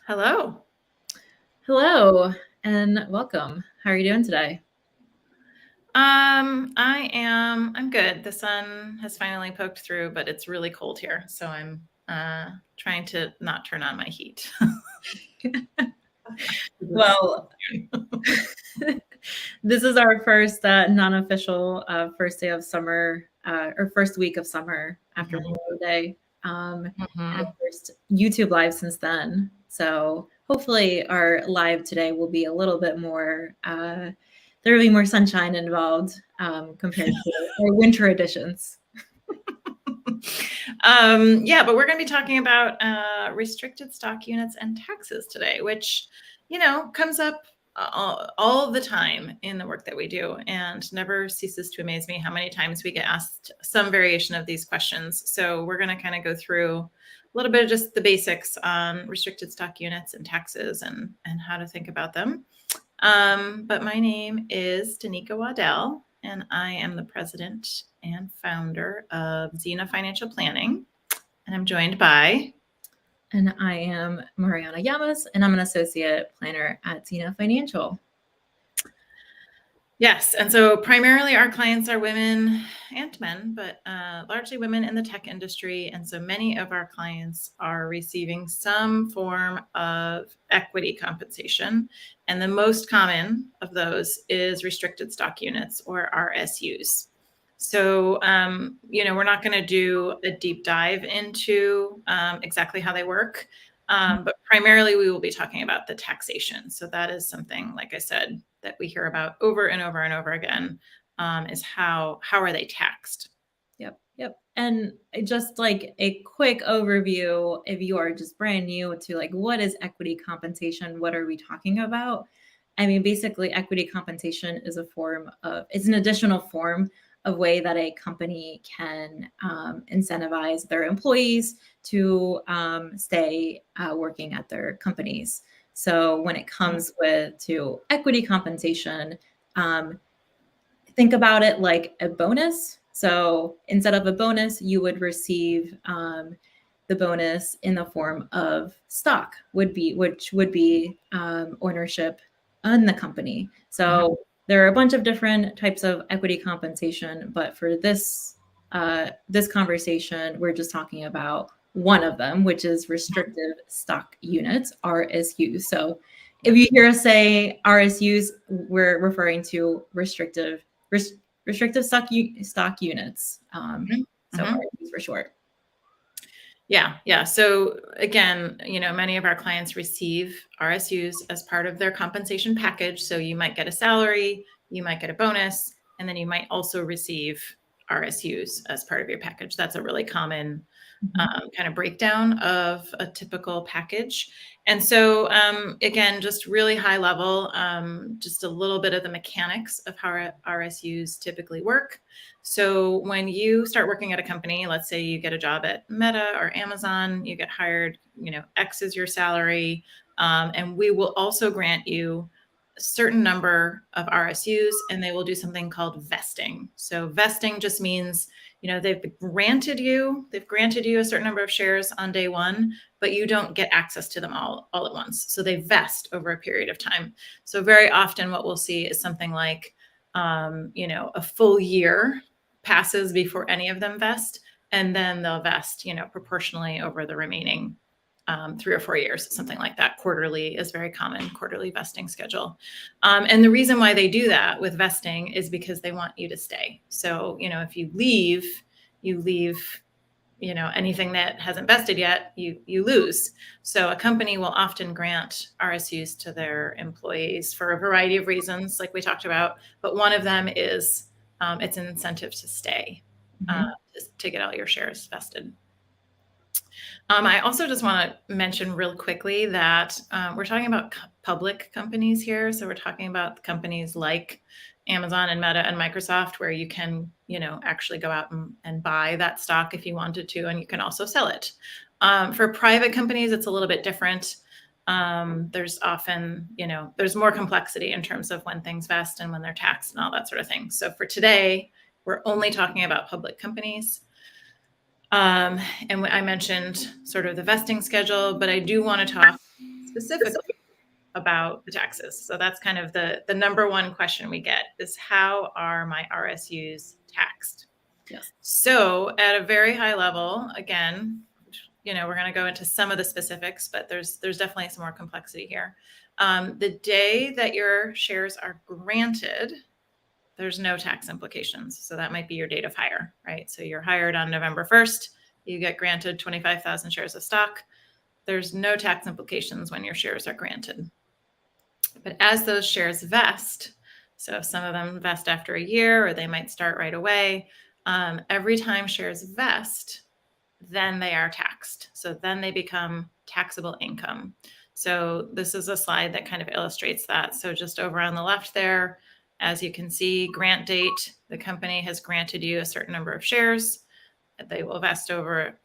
Hello. Hello and welcome. How are you doing today? I'm good. The sun has finally poked through, but it's really cold here. So I'm trying to not turn on my heat. Well, this is our first non-official first day of summer or first week of summer after Memorial Day. And first YouTube live since then. So hopefully our live today will be a little bit more, there will be more sunshine involved compared to our winter editions. Yeah, but we're going to be talking about restricted stock units and taxes today, which, comes up all the time in the work that we do and never ceases to amaze me how many times we get asked some variation of these questions. So we're going to kind of go through a little bit of just the basics on restricted stock units and taxes and how to think about them. But my name is Danica Waddell, and I am the president and founder of Xena Financial Planning. And I'm joined by... And I am Mariana Llamas, and I'm an associate planner at Xena Financial. Yes. And so primarily our clients are women and men, but largely women in the tech industry. And so many of our clients are receiving some form of equity compensation. And the most common of those is restricted stock units, or RSUs. So, we're not going to do a deep dive into exactly how they work. But primarily we will be talking about the taxation. So that is something, like I said, that we hear about over and over and over again, is how are they taxed? Yep. And just like a quick overview, if you are just brand new to like, what is equity compensation? What are we talking about? I mean, basically equity compensation is it's an additional form of way that a company can incentivize their employees to stay working at their companies. So when it comes to equity compensation, think about it like a bonus. So instead of a bonus, you would receive the bonus in the form of stock, which would be ownership in the company. So there are a bunch of different types of equity compensation, but for this conversation, we're just talking about one of them, which is restrictive stock units, RSUs. So if you hear us say RSUs, we're referring to restrictive stock units. So RSUs for short. Yeah. So again, many of our clients receive RSUs as part of their compensation package. So you might get a salary, you might get a bonus, and then you might also receive RSUs as part of your package. That's a really common kind of breakdown of a typical package. And so, again, just really high level, just a little bit of the mechanics of how RSUs typically work. So when you start working at a company, let's say you get a job at Meta or Amazon, you get hired, X is your salary, and we will also grant you a certain number of RSUs, and they will do something called vesting. So vesting just means, they've granted you a certain number of shares on day one, but you don't get access to them all at once. So they vest over a period of time. So very often what we'll see is something like, a full year passes before any of them vest, and then they'll vest, proportionally over the remaining 3 or 4 years, something like that. Quarterly is very common, quarterly vesting schedule. And the reason why they do that with vesting is because they want you to stay. So, if you leave, anything that hasn't vested yet, you lose. So a company will often grant RSUs to their employees for a variety of reasons, like we talked about. But one of them is it's an incentive to stay, to get all your shares vested. I also just want to mention real quickly that we're talking about public companies here. So we're talking about companies like Amazon and Meta and Microsoft, where you can, actually go out and buy that stock if you wanted to, and you can also sell it. For private companies, it's a little bit different. There's often, there's more complexity in terms of when things vest and when they're taxed and all that sort of thing. So for today, we're only talking about public companies. And I mentioned sort of the vesting schedule, but I do want to talk specifically about the taxes. So that's kind of the number one question we get is, how are my RSUs taxed? Yes. So at a very high level, again, we're going to go into some of the specifics, but there's definitely some more complexity here. The day that your shares are granted, there's no tax implications. So that might be your date of hire, right? So you're hired on November 1st, you get granted 25,000 shares of stock. There's no tax implications when your shares are granted. But as those shares vest, so some of them vest after a year, or they might start right away, every time shares vest, then they are taxed. So then they become taxable income. So this is a slide that kind of illustrates that. So just over on the left there, as you can see, grant date, the company has granted you a certain number of shares. They will vest over,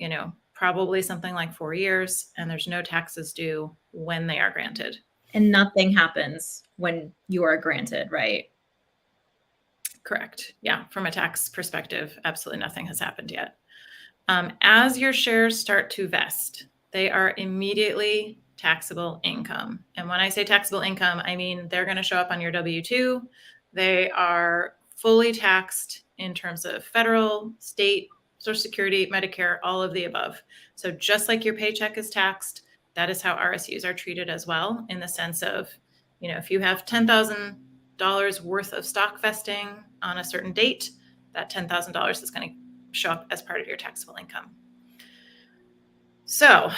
probably something like 4 years, and there's no taxes due when they are granted. And nothing happens when you are granted, right? Correct. Yeah. From a tax perspective, absolutely nothing has happened yet. As your shares start to vest, they are immediately taxable income. And when I say taxable income, I mean they're going to show up on your W-2. They are fully taxed in terms of federal, state, Social Security, Medicare, all of the above. So just like your paycheck is taxed, that is how RSUs are treated as well, in the sense of, if you have $10,000 worth of stock vesting on a certain date, that $10,000 is going to show up as part of your taxable income. So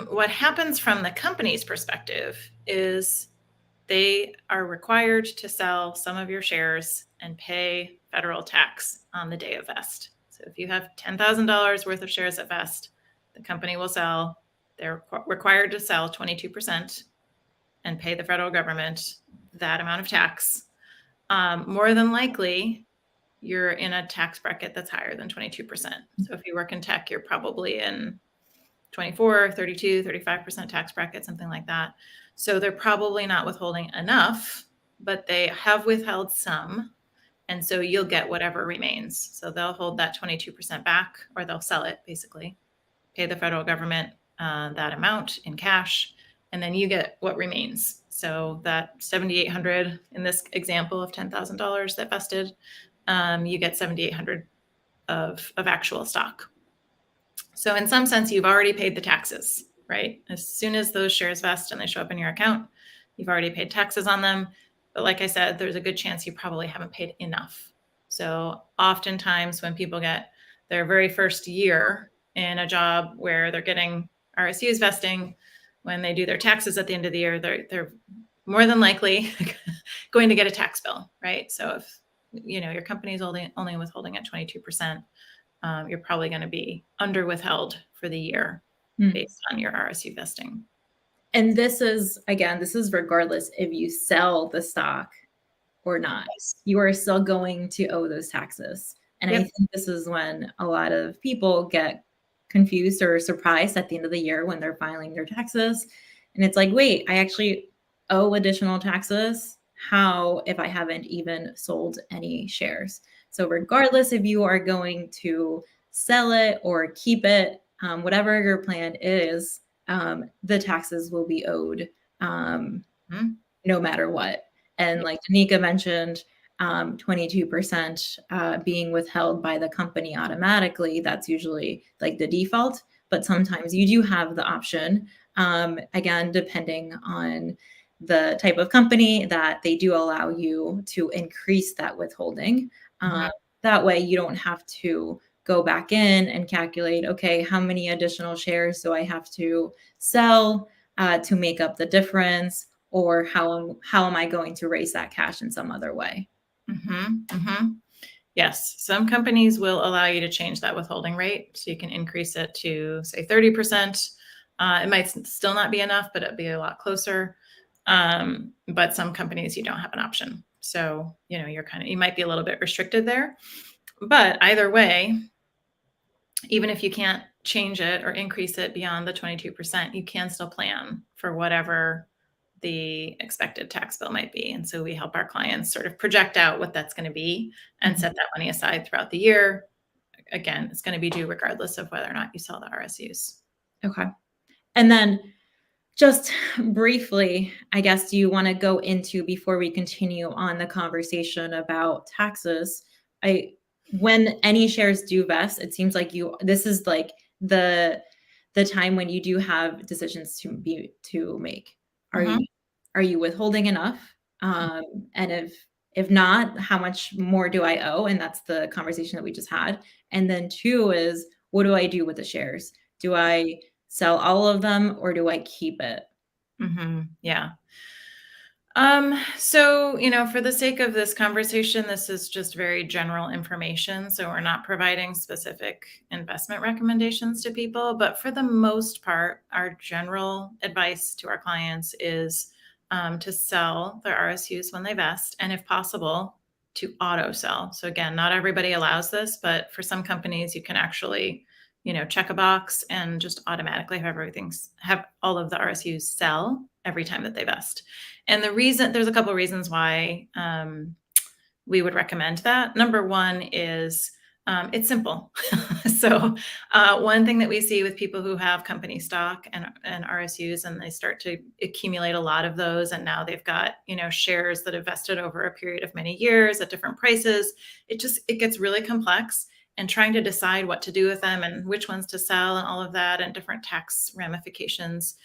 what happens from the company's perspective is they are required to sell some of your shares and pay federal tax on the day of vest. So if you have $10,000 worth of shares at vest, the company will sell, they're required to sell 22% and pay the federal government that amount of tax. More than likely, you're in a tax bracket that's higher than 22%. So if you work in tech, you're probably in 24, 32, 35% tax bracket, something like that. So they're probably not withholding enough, but they have withheld some. And so you'll get whatever remains. So they'll hold that 22% back, or they'll sell it, basically, pay the federal government that amount in cash, and then you get what remains. So that $7,800 in this example of $10,000 that vested, you get $7,800 of actual stock. So in some sense, you've already paid the taxes, right? As soon as those shares vest and they show up in your account, you've already paid taxes on them. But like I said, there's a good chance you probably haven't paid enough. So oftentimes when people get their very first year in a job where they're getting RSUs vesting, when they do their taxes at the end of the year, they're more than likely going to get a tax bill, right? So if your company is only withholding at 22%, you're probably going to be under withheld for the year based on your RSU vesting. And this is regardless if you sell the stock or not. Yes. You are still going to owe those taxes. And Yep. I think this is when a lot of people get confused or surprised at the end of the year when they're filing their taxes. And it's like, wait, I actually owe additional taxes. How if I haven't even sold any shares? So regardless if you are going to sell it or keep it, whatever your plan is, the taxes will be owed no matter what. And like Danica mentioned, 22% being withheld by the company automatically, that's usually like the default. But sometimes you do have the option, again, depending on the type of company, that they do allow you to increase that withholding. That way you don't have to go back in and calculate, okay, how many additional shares do I have to sell to make up the difference? Or how am I going to raise that cash in some other way? Yes, some companies will allow you to change that withholding rate, so you can increase it to, say, 30%. It might still not be enough, but it'd be a lot closer. But some companies, you don't have an option. So, you might be a little bit restricted there. But either way, even if you can't change it or increase it beyond the 22%, you can still plan for whatever the expected tax bill might be. And so we help our clients sort of project out what that's going to be and set that money aside throughout the year. Again, it's going to be due regardless of whether or not you sell the RSUs. Okay. And then just briefly, I guess, do you want to go into, before we continue on the conversation about taxes? When any shares do vest, it seems like this is like the time when you do have decisions to make. Are Mhm. you are you withholding enough? And if not, how much more do I owe? And that's the conversation that we just had. And then two is, what do I do with the shares? Do I sell all of them or do I keep it? Yeah. So, for the sake of this conversation, this is just very general information. So we're not providing specific investment recommendations to people, but for the most part, our general advice to our clients is to sell their RSUs when they vest, and if possible, to auto sell. So again, not everybody allows this, but for some companies, you can actually, check a box and just automatically have all of the RSUs sell every time that they vest. And there's a couple of reasons why we would recommend that. Number one is it's simple. So one thing that we see with people who have company stock and RSUs, and they start to accumulate a lot of those, and now they've got shares that have vested over a period of many years at different prices. It gets really complex, and trying to decide what to do with them and which ones to sell and all of that and different tax ramifications.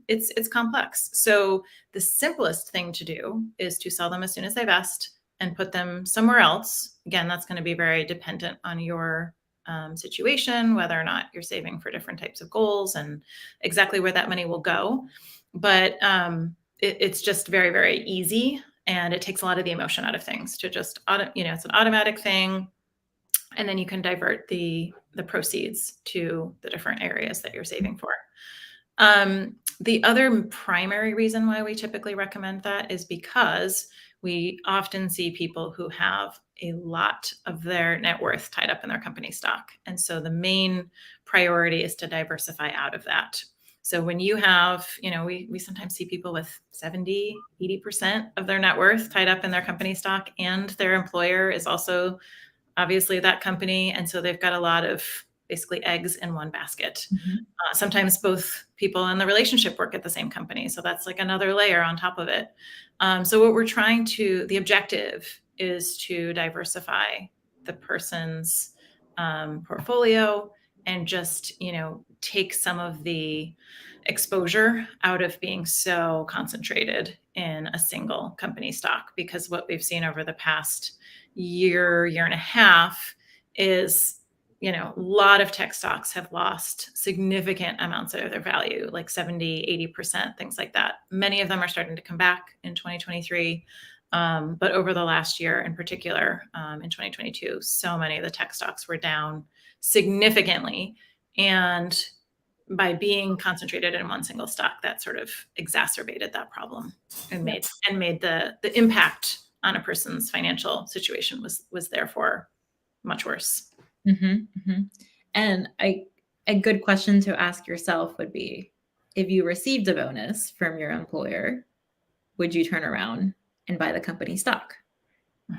It's complex. So the simplest thing to do is to sell them as soon as they vest and put them somewhere else. Again, that's going to be very dependent on your situation, whether or not you're saving for different types of goals and exactly where that money will go. But it's just very, very easy. And it takes a lot of the emotion out of things to just, it's an automatic thing. And then you can divert the proceeds to the different areas that you're saving for. The other primary reason why we typically recommend that is because we often see people who have a lot of their net worth tied up in their company stock. And so the main priority is to diversify out of that. So when you have, we sometimes see people with 70, 80% of their net worth tied up in their company stock, and their employer is also obviously that company. And so they've got a lot of basically eggs in one basket. Sometimes both people in the relationship work at the same company. So that's like another layer on top of it. So what the objective is to diversify the person's portfolio and just, take some of the exposure out of being so concentrated in a single company stock. Because what we've seen over the past year and a half is a lot of tech stocks have lost significant amounts of their value, like 70, 80%, things like that. Many of them are starting to come back in 2023. But over the last year in particular, in 2022, so many of the tech stocks were down significantly. And by being concentrated in one single stock, that sort of exacerbated that problem and made the impact on a person's financial situation was therefore much worse. And a good question to ask yourself would be, if you received a bonus from your employer, would you turn around and buy the company stock?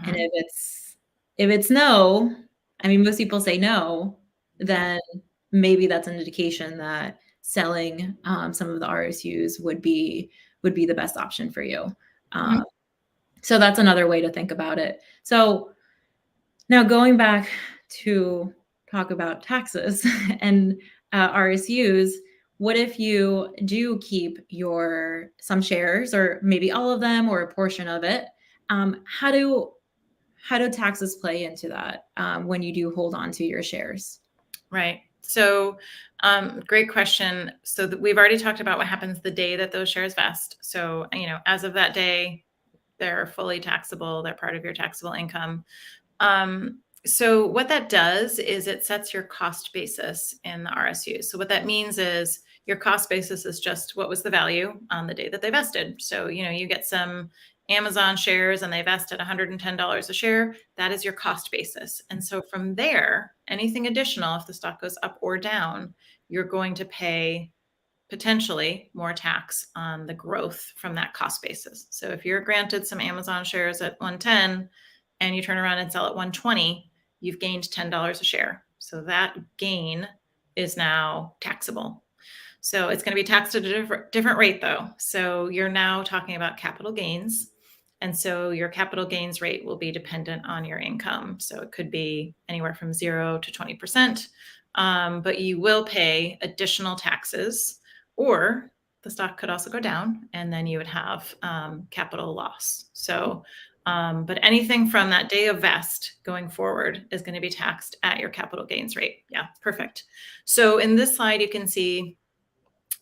And if it's no, I mean, most people say no, then maybe that's an indication that selling some of the RSUs would be the best option for you. So that's another way to think about it. So now going back to talk about taxes and RSUs, what if you do keep some shares, or maybe all of them or a portion of it? How do taxes play into that when you do hold on to your shares? Right. So, great question. So we've already talked about what happens the day that those shares vest. So, as of that day, they're fully taxable. They're part of your taxable income. So what that does is it sets your cost basis in the RSU. So what that means is your cost basis is just what was the value on the day that they vested. So, you get some Amazon shares and they vest at $110 a share. That is your cost basis. And so from there, anything additional, if the stock goes up or down, you're going to pay potentially more tax on the growth from that cost basis. So if you're granted some Amazon shares at 110 and you turn around and sell at 120, you've gained $10 a share. So that gain is now taxable. So it's going to be taxed at a different rate, though. So you're now talking about capital gains. And so your capital gains rate will be dependent on your income. So it could be anywhere from 0 to 20%. But you will pay additional taxes, or the stock could also go down, and then you would have capital loss. So, but anything from that day of vest going forward is going to be taxed at your capital gains rate. Yeah, perfect. So in this slide, you can see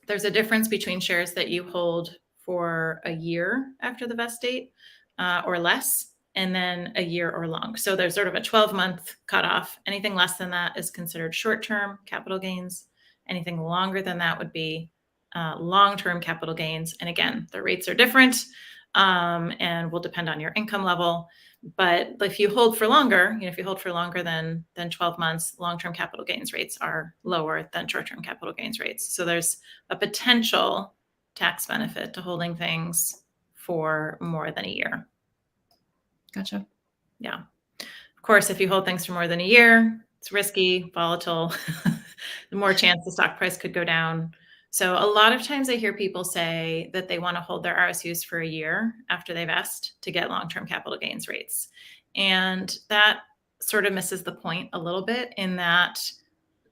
there's a difference between shares that you hold for a year after the vest date or less, and then a year or long. So there's sort of a 12-month cutoff. Anything less than that is considered short-term capital gains. Anything longer than that would be long-term capital gains. And again, the rates are different and will depend on your income level. But if you hold for longer, if you hold for longer than 12 months, long-term capital gains rates are lower than short-term capital gains rates. So there's a potential tax benefit to holding things for more than a year. Gotcha. Yeah. Of course, if you hold things for more than a year, it's risky, volatile, the more chance the stock price could go down. So a lot of times I hear people say that they want to hold their RSUs for a year after they vest to get long-term capital gains rates. And that sort of misses the point a little bit, in that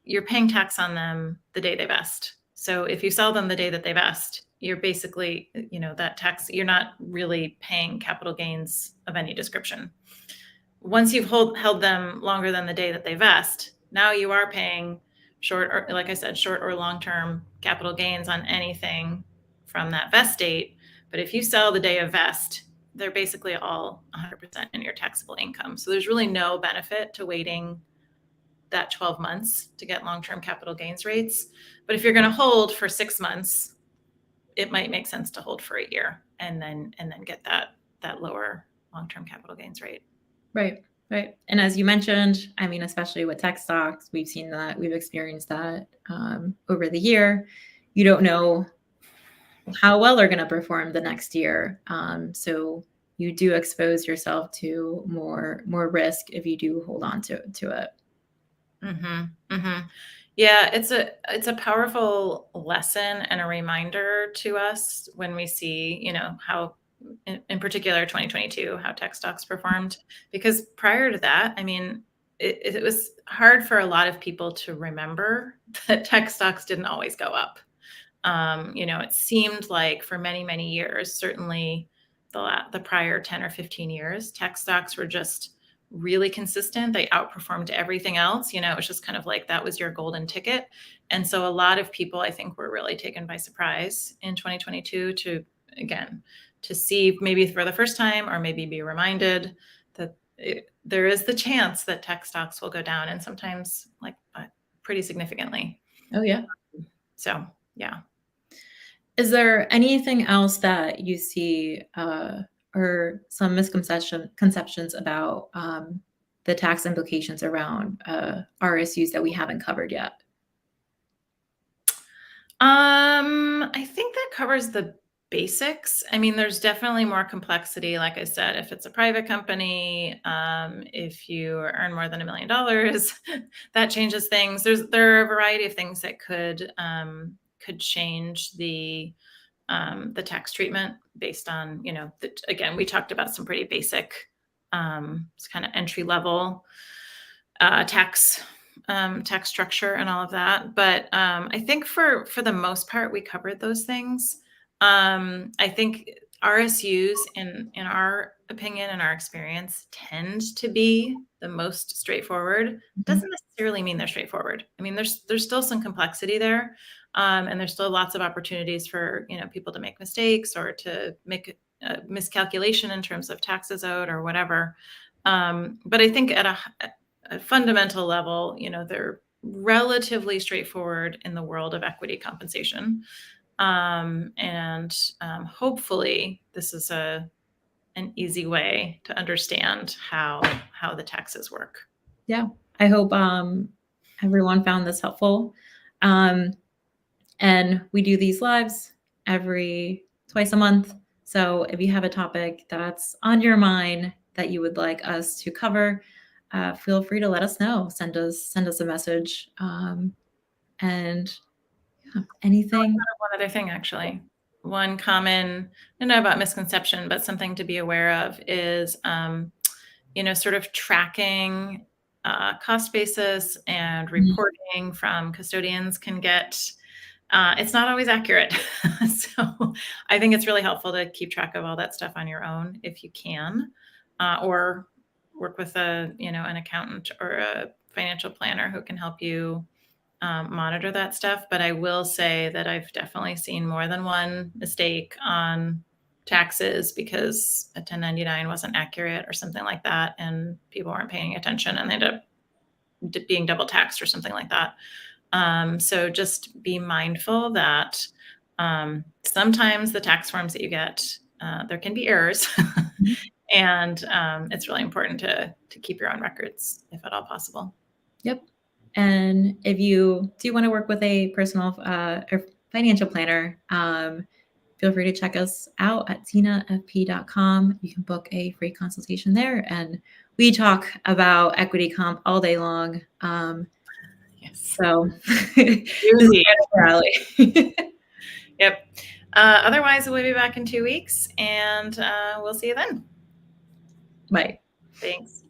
you're paying tax on them the day they vest. So if you sell them the day that they vest, you're basically, that tax, you're not really paying capital gains of any description. Once you've held them longer than the day that they vest, now you are paying short, or like I said, short or long-term capital gains on anything from that vest date. But if you sell the day of vest, they're basically all 100% in your taxable income. So there's really no benefit to waiting that 12 months to get long-term capital gains rates. But if you're going to hold for 6 months, it might make sense to hold for a year and then get that lower long-term capital gains rate. Right. And as you mentioned, I mean, especially with tech stocks, we've experienced that over the year. You don't know how well they're going to perform the next year. So you do expose yourself to more risk if you do hold on to it. Yeah, it's a powerful lesson and a reminder to us when we see, how in particular 2022, how tech stocks performed. Because prior to that, I mean, it was hard for a lot of people to remember that tech stocks didn't always go up. It seemed like for many, many years, certainly the prior 10 or 15 years, tech stocks were just really consistent. They outperformed everything else. It was just kind of like that was your golden ticket. And so a lot of people, I think, were really taken by surprise in 2022 to see maybe for the first time, or maybe be reminded that there is the chance that tech stocks will go down, and sometimes pretty significantly. Oh, yeah. So, yeah. Is there anything else that you see or some misconceptions about the tax implications around RSUs that we haven't covered yet? I think that covers the basics. I mean, there's definitely more complexity. Like I said, if it's a private company, if you earn more than $1 million, that changes things. There are a variety of things that could change the tax treatment based on, again, we talked about some pretty basic kind of entry level tax structure and all of that. But I think for the most part, we covered those things. I think RSUs, in our opinion and our experience, tend to be the most straightforward. Doesn't necessarily mean they're straightforward. I mean, there's still some complexity there. And there's still lots of opportunities for, people to make mistakes or to make a miscalculation in terms of taxes owed or whatever. But I think at a fundamental level, they're relatively straightforward in the world of equity compensation. And hopefully this is an easy way to understand how the taxes work. Yeah, I hope everyone found this helpful. And we do these lives twice a month. So if you have a topic that's on your mind that you would like us to cover, feel free to let us know. Send us a message. And Anything? One other thing, actually. One common, I don't know about misconception, but something to be aware of is, sort of tracking cost basis and reporting from custodians can get, it's not always accurate. So I think it's really helpful to keep track of all that stuff on your own if you can, or work with an accountant or a financial planner who can help you monitor that stuff. But I will say that I've definitely seen more than one mistake on taxes because a 1099 wasn't accurate or something like that, and people weren't paying attention and they ended up being double taxed or something like that. So just be mindful that sometimes the tax forms that you get, there can be errors. Mhm. And it's really important to keep your own records if at all possible. Yep. And if you do want to work with a personal or financial planner, feel free to check us out at tinafp.com. You can book a free consultation there, and we talk about equity comp all day long. Yes. So this is Indeed. right up our alley. Yep. Otherwise, we'll be back in 2 weeks and we'll see you then. Bye. Thanks.